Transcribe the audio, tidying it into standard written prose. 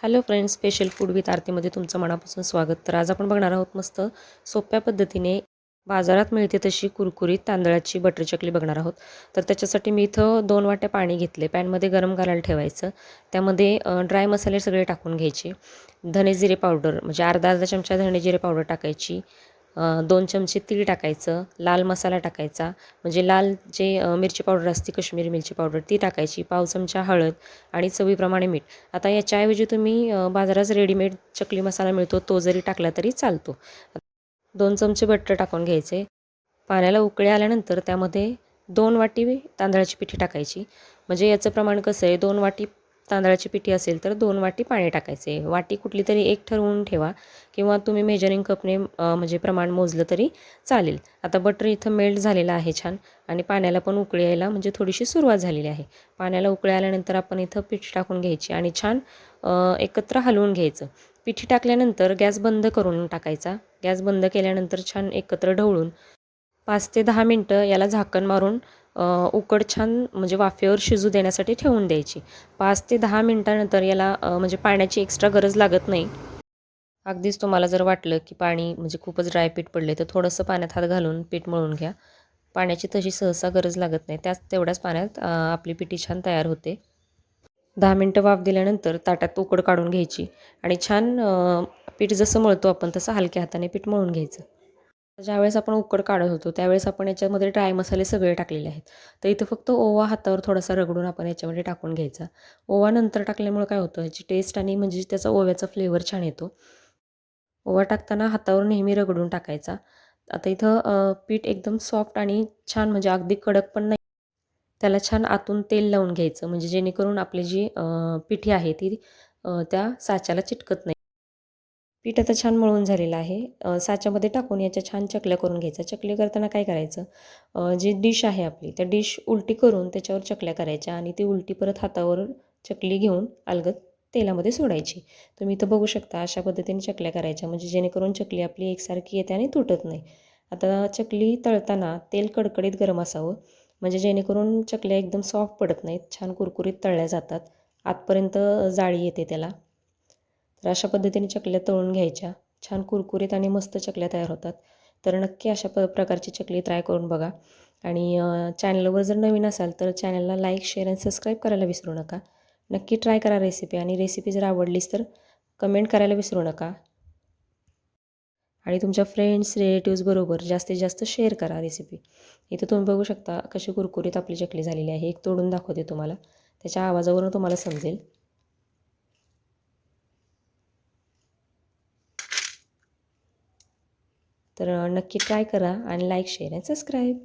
Hello friends, special food with आरतीमध्ये तुमचं मनापासून स्वागत. तर आज आपण बघणार आहोत मस्त सोप्या पद्धतीने बाजारात मिळते तशी कुरकुरीत तांदळाची बटर चकली बघणार आहोत. तर त्याच्यासाठी मी इथं 2 वाट्या पाणी घेतले. पॅनमध्ये गरम करायला ठेवायचं. त्यामध्ये ड्राय मसाले सगळे टाकून घ्यायचे. धने जिरे पावडर म्हणजे अर्धा चमचा धने जिरे पावडर टाकायची. 2 चमचे तीळ टाकायचं. लाल मसाला टाकायचा म्हणजे लाल जे मिरची पावडर असते, काश्मीरी मिरची पावडर ती टाकायची. पाव चमचा हळद आणि चवीप्रमाणे मीठ. आता याच्याऐवजी तुम्ही बाजारात रेडीमेड चकली मसाला मिळतो तो जरी टाकला तरी चालतो. 2 चमचे बटर टाकून घ्यायचे. पाण्याला उकळी आल्यानंतर त्यामध्ये 2 वाटी तांदळाची पिठी टाकायची. म्हणजे याचं प्रमाण कसं आहे, 2 वाटी तांदळाची पिठी असेल तर 2 वाटी पाणी टाकायचे. वाटी कुठली तरी एक ठरवून ठेवा किंवा तुम्ही मेजरिंग कपने म्हणजे प्रमाण मोजलं तरी चालेल. आता बटर इथं मेल्ट झालेलं आहे छान आणि पाण्याला पण उकळी यायला म्हणजे थोडीशी सुरुवात झालेली आहे. पाण्याला उकळी आल्यानंतर आपण इथं पिठी टाकून घ्यायची आणि छान एकत्र हलवून घ्यायचं. पिठी टाकल्यानंतर गॅस बंद करून टाकायचा. गॅस बंद केल्यानंतर छान एकत्र ढवळून 5 ते 10 मिनटं याला झाकण मारून उकड छान म्हणजे वाफेवर शिजू देण्यासाठी ठेवून द्यायची. 5 ते 10 मिनटानंतर याला म्हणजे पाण्याची एक्स्ट्रा गरज लागत नाही. अगदीच तुम्हाला जर वाटलं की पाणी म्हणजे खूपच ड्राय पीठ पडले तर थोडंसं पाण्यात हात घालून पीठ मळून घ्या. पाण्याची तशी सहसा गरज लागत नाही. तेवढ्याच पाण्यात आपली पिठी छान तयार होते. 10 मिनटं वाफ दिल्यानंतर ताटात उकड काढून घ्यायची आणि छान पीठ जसं मळतो आपण तसं हलक्या हाताने पीठ मळून घ्यायचं. ज्यावेळेस आपण उकड काढत होतो त्यावेळेस आपण याच्यामध्ये ड्राय मसाले सगळे टाकलेले आहेत. तर इथं फक्त ओवा हातावर थोडासा रगडून आपण याच्यामध्ये टाकून घ्यायचा. ओवा नंतर टाकल्यामुळे काय होतं, याची टेस्ट आणि म्हणजे त्याचा ओव्याचा फ्लेवर छान येतो. ओवा टाकताना हातावर नेहमी रगडून टाकायचा. आता इथं पीठ एकदम सॉफ्ट आणि छान म्हणजे अगदी कडक पण नाही. त्याला छान आतून तेल लावून घ्यायचं म्हणजे जेणेकरून आपली जी पिठी आहे ती त्या साच्याला चिटकत नाही. पीठ आता छान मळून झालेलं आहे. साच्यामध्ये टाकून याच्या छान चकल्या करून घ्यायच्या. चकली करताना काय करायचं, जी डिश आहे आपली त्या डिश उलटी करून त्याच्यावर चकल्या करायच्या आणि ती उलटी परत हातावर चकली घेऊन अलगद तेलामध्ये सोडायची. तुम्ही इथं बघू शकता अशा पद्धतीने चकल्या करायच्या म्हणजे जेणेकरून चकली आपली एकसारखी येते आणि तुटत नाही. आता चकली तळताना तेल कडकडीत गरम असावं म्हणजे जेणेकरून चकल्या एकदम सॉफ्ट पडत नाहीत, छान कुरकुरीत तळल्या जातात. आतपर्यंत जाळी येते त्याला. तर अशा पद्धतीने चकल्या तळून घ्यायच्या. छान कुरकुरीत आणि मस्त चकल्या तयार होतात. तर नक्की अशा प्रकारची चकली ट्राय करून बघा. आणि चॅनलवर जर नवीन असाल तर चॅनलला लाईक, शेअर आणि सबस्क्राईब करायला विसरू नका. नक्की ट्राय करा रेसिपी आणि रेसिपी जर आवडलीच तर कमेंट करायला विसरू नका. आणि तुमच्या फ्रेंड्स, रिलेटिव्स बरोबर जास्तीत जास्त शेअर करा रेसिपी. इथं तुम्ही बघू शकता कशी कुरकुरीत आपली चकली झालेली आहे. एक तोडून दाखवते तुम्हाला. त्याच्या आवाजावरून तुम्हाला समजेल. तर नक्की ट्राय करा आणि लाईक, शेअर आणि सबस्क्राईब.